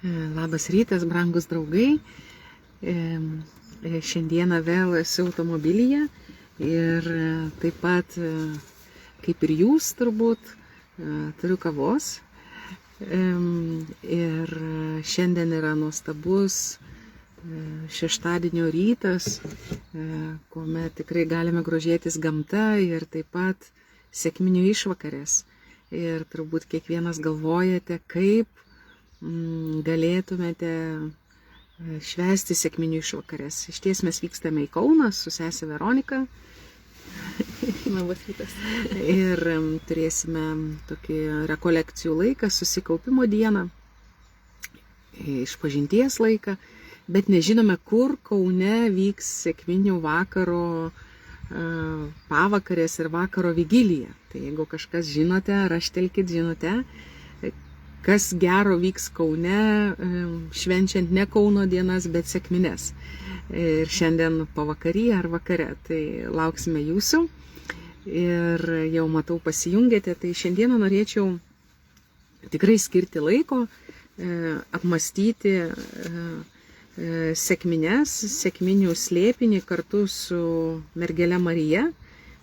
Labas rytas, brangus draugai. Šiandieną vėl esu automobilyje ir taip pat, kaip ir jūs turbūt, turiu kavos. Ir šiandien yra nuostabus šeštadienio rytas, kuomet tikrai galime grožėtis gamta ir taip pat sekminių išvakarės. Ir turbūt kiekvienas galvojate, kaip galėtumėte švęsti sekminių išvakarės. Išties mes vykstame į Kauną su sese Veronika. Labas rytas. Ir turėsime tokį rekolekcijų laiką, susikaupimo dieną, išpažinties laiką, bet nežinome, kur Kaune vyks sekminių vakaro pavakarės ir vakaro vigilija. Tai jeigu kažkas žinote, raštelkit žinote, kas gero vyks Kaune, švenčiant ne Kauno dienas, bet sekmines. Ir šiandien pavakarį ar vakare, tai lauksime jūsų. Ir jau matau pasijungėte, tai šiandieną norėčiau tikrai skirti laiko, apmastyti sekmines, sekminių slėpinį kartu su mergele Marija,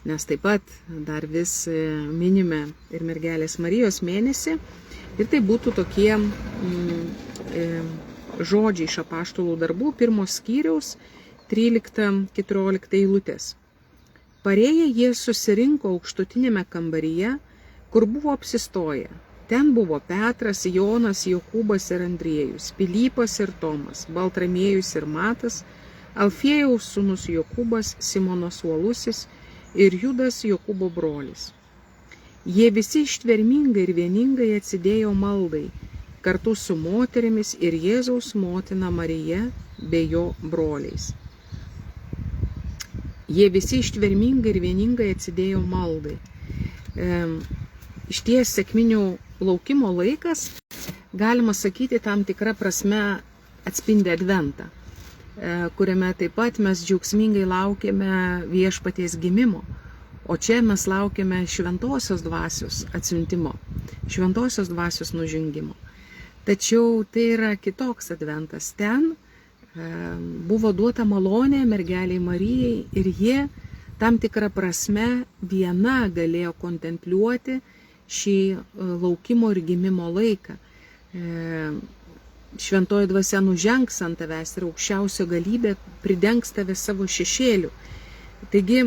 nes taip pat dar vis minime ir mergelės Marijos mėnesį. Ir tai būtų tokie žodžiai iš apaštalų darbų, 1 skyriaus 13-14 eilutės. Parėję jie susirinko aukštutinėme kambaryje, kur buvo apsistoję. Ten buvo Petras, Jonas, Jokūbas ir Andriejus, Pilypas ir Tomas, Baltramiejus ir Matas, Alfiejaus sūnus Jokūbas, Simonas Uolusis ir Judas Jokūbo brolis. Jie visi ištvermingai ir vieningai atsidėjo maldai, kartu su moterimis ir Jėzaus motina Marija bei jo broliais. Jie visi ištvermingai ir vieningai atsidėjo maldai. Išties sekminių laukimo laikas, galima sakyti, tam tikrą prasme atspindi Adventą, kuriame taip pat mes džiaugsmingai laukiame viešpaties gimimo. O čia mes laukiame šventosios dvasios atsiuntimo, šventosios dvasios nužengimo. Tačiau tai yra kitoks adventas. Ten buvo duota malonė mergeliai Marijai ir jie tam tikrą prasme viena galėjo kontempliuoti šį laukimo ir gimimo laiką. Šventoji dvasia nužengs ant tavęs ir aukščiausio galybė pridengs tave savo šešėliu. Taigi,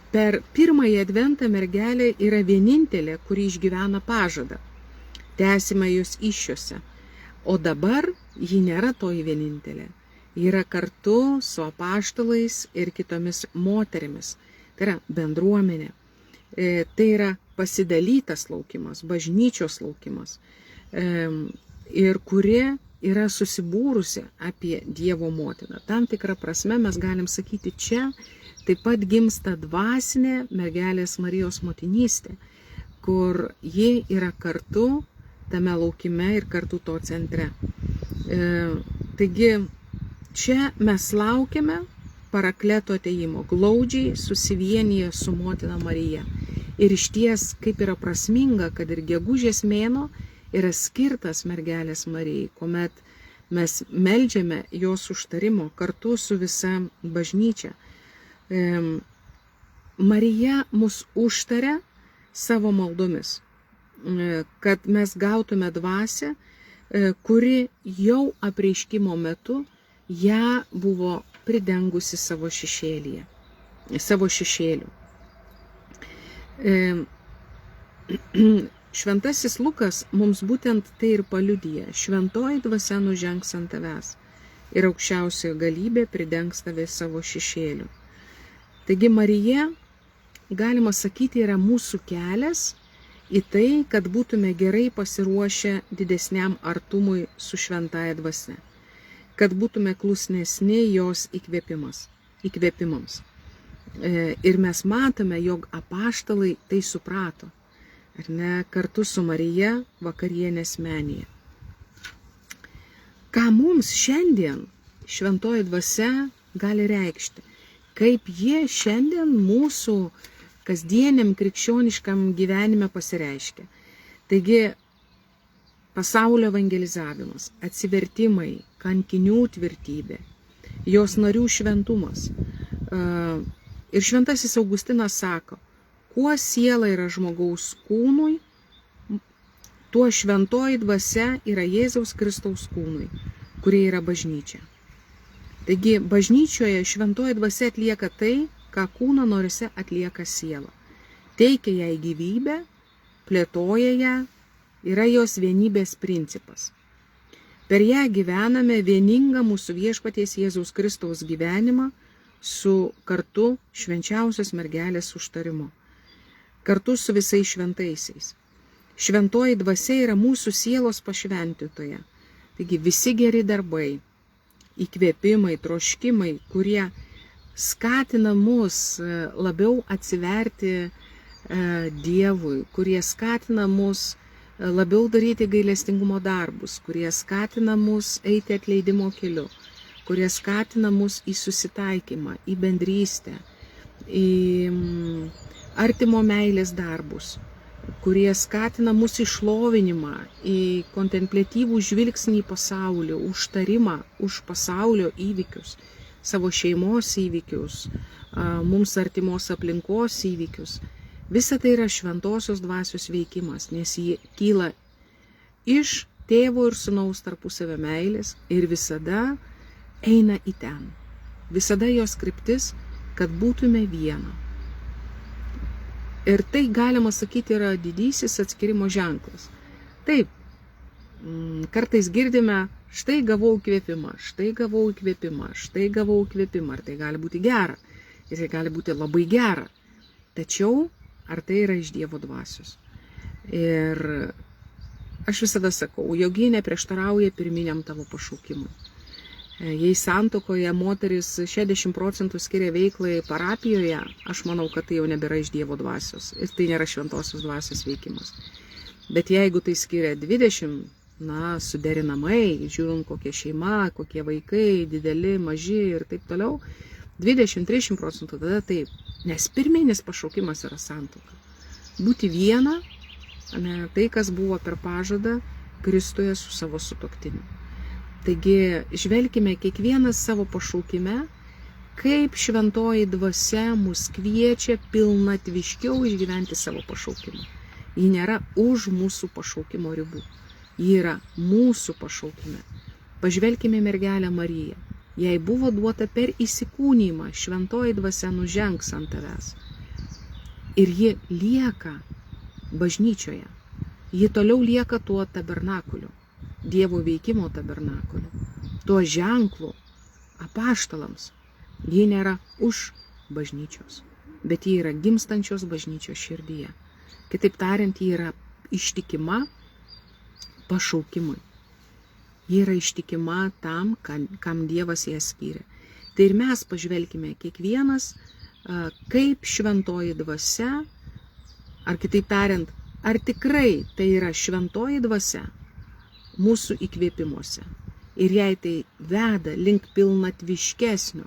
per pirmąjį adventą mergelė yra vienintelė, kuri išgyvena pažadą. Tęsime jos įsčiose. O dabar ji nėra toji vienintelė. Ji yra kartu su apaštalais ir kitomis moterimis. Tai yra bendruomenė. Tai yra pasidalytas laukimas, bažnyčios laukimas. Ir kuri yra susibūrusi apie Dievo motiną. Tam tikrą prasme mes galim sakyti, čia taip pat gimsta dvasinė mergelės Marijos motinystė, kur ji yra kartu tame laukime ir kartu to centre. Taigi čia mes laukiame parakleto atėjimo, glaudžiai susivienyje su motina Marija. Ir išties, kaip yra prasminga, kad ir gegužės mėnuo yra skirtas mergelės Marijai, kuomet mes meldžiame jos užtarimo kartu su visa bažnyčia. Marija mus užtaria savo maldomis, kad mes gautume dvasią, kuri jau apreiškimo metu ją buvo pridengusi savo šešėlyje, savo šešėliu. Šventasis Lukas mums būtent tai ir paliudija. Šventoji dvasia nužengs ant tavęs ir aukščiausioji galybė pridengs tave savo šešėliu. Taigi Marija, galima sakyti, yra mūsų kelias į tai, kad būtume gerai pasiruošę didesniam artumui su šventaja dvasia, kad būtume klusnesni jos įkvėpimams. Ir mes matome, jog apaštalai tai suprato, ar ne, kartu su Marija vakarienės menėje. Ką mums šiandien šventoji dvasia gali reikšti? Kaip jie šiandien mūsų kasdieniam krikščioniškam gyvenime pasireiškia. Taigi pasaulio evangelizavimas, atsivertimai, kankinių tvirtybė, jos narių šventumas. Ir šventasis Augustinas sako, kuo siela yra žmogaus kūnui, tuo šventoji dvasia yra Jėzaus Kristaus kūnui, kurie yra bažnyčia. Taigi bažnyčioje šventoji dvasia atlieka tai, ką kūno norise atlieka siela. Teikia jai gyvybę, plėtoja ją, yra jos vienybės principas. Per ją gyvename vieningą mūsų viešpaties Jėzaus Kristaus gyvenimą su kartu švenčiausios mergelės užtarimu, kartu su visais šventaisiais. Šventoji dvasia yra mūsų sielos pašventintoja. Taigi visi geri darbai, įkvėpimai, troškimai, kurie skatina mus labiau atsiverti Dievui, kurie skatina mus labiau daryti gailestingumo darbus, kurie skatina mus eiti atleidimo keliu, kurie skatina mus į susitaikymą, į bendrystę, į artimo meilės darbus, kurie skatina mus į šlovinimą, į kontempliatyvų žvilgsnį į pasaulį, užtarimą už pasaulio įvykius, savo šeimos įvykius, mums artimos aplinkos įvykius. Visa tai yra šventosios dvasios veikimas, nes ji kyla iš tėvo ir sūnaus tarpusavio meilės ir visada eina į ten. Visada jos kryptis, kad būtume viena. Ir tai, galima sakyti, yra didysis atskirimo ženklas. Taip, kartais girdime, štai gavau įkvėpimą, štai gavau įkvėpimą, štai gavau įkvėpimą. Ar tai gali būti gera? Ir tai gali būti labai gera. Tačiau ar tai yra iš Dievo dvasios? Ir aš visada sakau, jog ji neprieštarauja pirminiam tavo pašaukimui. Jei santuokoje moteris 60% skiria veiklai parapijoje, aš manau, kad tai jau nebėra iš Dievo dvasios. Ir tai nėra šventosios dvasios veikimas. Bet jeigu tai skiria 20, suderinamai, žiūrint kokia šeima, kokie vaikai, dideli, maži ir taip toliau, 20-30% tada taip. Nes pirminis pašaukimas yra santuoka. Būti viena, tai kas buvo per pažadą Kristuje su savo sutuoktiniu. Taigi žvelkime kiekvienas savo pašaukime, kaip šventoji dvasia mus kviečia pilnatviškiau išgyventi savo pašaukimą. Ji nėra už mūsų pašaukimo ribų. Ji yra mūsų pašaukime. Pažvelkime mergelę Mariją. Jai buvo duota per įsikūnymą, šventoji dvasia nužengs ant tavęs. Ir ji lieka bažnyčioje. Ji toliau lieka tuo tabernakuliu, Dievo veikimo tabernakuliu, tuo ženklu apaštalams. Ji nėra už bažnyčios, bet ji yra gimstančios bažnyčios širdyje. Kitaip tariant, ji yra ištikima pašaukimui. Ji yra ištikima tam, kam Dievas ją skyrė. Tai ir mes pažvelkime kiekvienas, kaip šventoji dvasia, ar kitaip tariant, ar tikrai tai yra šventoji dvasia mūsų įkvėpimuose. Ir jei tai veda link pilnatviškesnio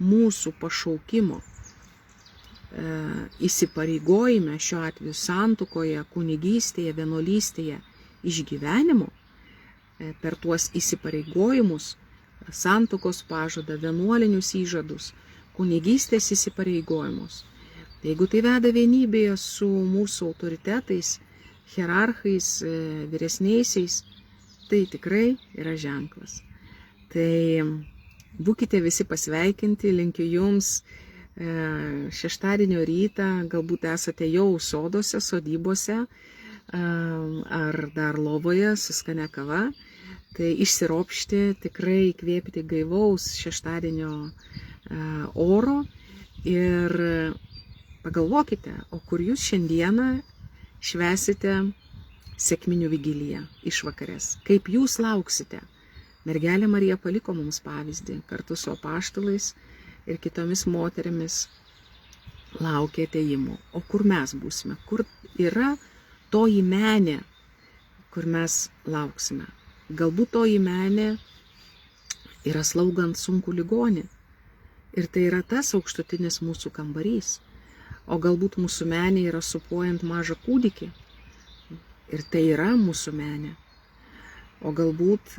mūsų pašaukimo įsipareigojime, šiuo atveju santuokoje, kunigystėje, vienuolystėje, išgyvenimo, per tuos įsipareigojimus, santuokos pažadą, vienuolinius įžadus, kunigystės įsipareigojimus. Jeigu tai veda vienybėje su mūsų autoritetais, hierarchais, vyresniaisiais, tai tikrai yra ženklas. Tai būkite visi pasveikinti, linkiu jums šeštadienio rytą, galbūt esate jau soduose, sodybose, ar dar lovoje su skania kava, tai išsiropšti, tikrai įkvėpti gaivaus šeštadienio oro ir pagalvokite, o kur jūs šiandieną švęsite sekminių vigiliją išvakarės, kaip jūs lauksite. Mergelė Marija paliko mums pavyzdį, kartu su apaštalais ir kitomis moterimis laukia atėjimo. O kur mes būsime? Kur yra toji menė, kur mes lauksime? Galbūt toji menė yra slaugant sunkų ligonį. Ir tai yra tas aukštutinis mūsų kambarys. O galbūt mūsų menė yra supuojant mažą kūdikį. Ir tai yra mūsų menė. o galbūt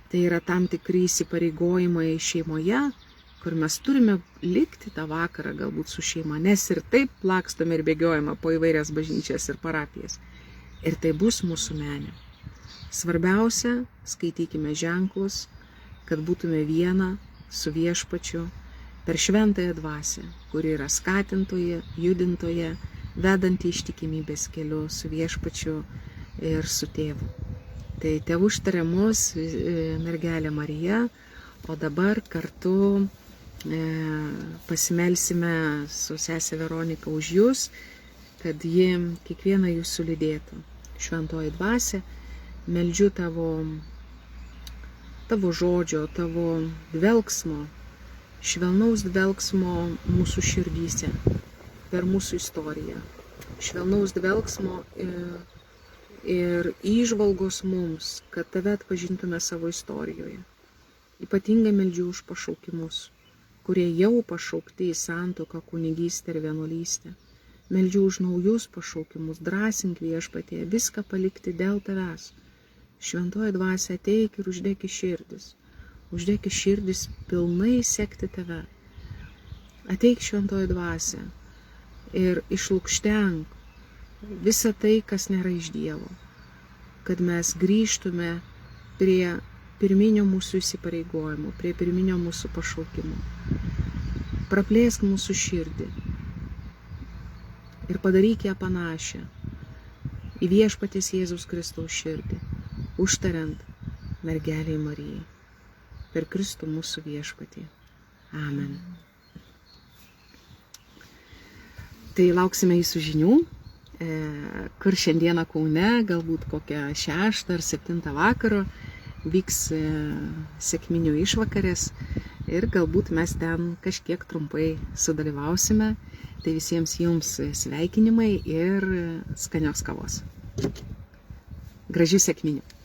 tai yra tam tikri įsipareigojimai šeimoje, kur mes turime likti tą vakarą galbūt su šeima, nes ir taip plakstome ir bėgiojame po įvairias bažnyčias ir parapijas. Ir tai bus mūsų menė. Svarbiausia, skaitykime ženklus, kad būtume viena su Viešpačiu per šventąją dvasią, kuri yra skatintoje, judintoje, vedanti ištikimybės keliu su Viešpačiu ir su tėvu. Tai tėvų užtariamus mergelė Marija, o dabar kartu pasimelsime su sesė Veronika už jūs, kad ji kiekvieną jūsų lydėtų. Šventoji dvasia, meldžiu tavo žodžio, tavo dvelksmo, švelnaus dvelksmo mūsų širdyse, per mūsų istoriją. Švelnaus dvelksmo ir įžvalgos mums, kad tave atpažintume savo istorijoje. Ypatingai meldžiu už pašaukimus, kurie jau pašaukti į santuoką, kunigystę ir vienuolystę. Meldžiu už naujus pašaukimus, drąsink Viešpatie, viską palikti dėl tavęs. Šventoji dvasia, ateik ir uždėk širdis. Uždėk širdis pilnai sekti tave. Ateik šventoji dvasia ir išlukštenk visą tai, kas nėra iš Dievo. Kad mes grįžtume prie pirminio mūsų įsipareigojimo, prie pirminio mūsų pašaukimo. Praplėsk mūsų širdį ir padaryk ją panašią į Viešpaties Jėzaus Kristaus širdį, užtariant mergelei Marijai. Per Kristų mūsų Viešpatį. Amen. Tai lauksime jūsų žinių, kur šiandieną Kaune, galbūt kokią 6 ar 7 vakaro, vyks sekminių išvakarės ir galbūt mes ten kažkiek trumpai sudalyvausime. Tai visiems jums sveikinimai ir skanios kavos. Gražių sekminių.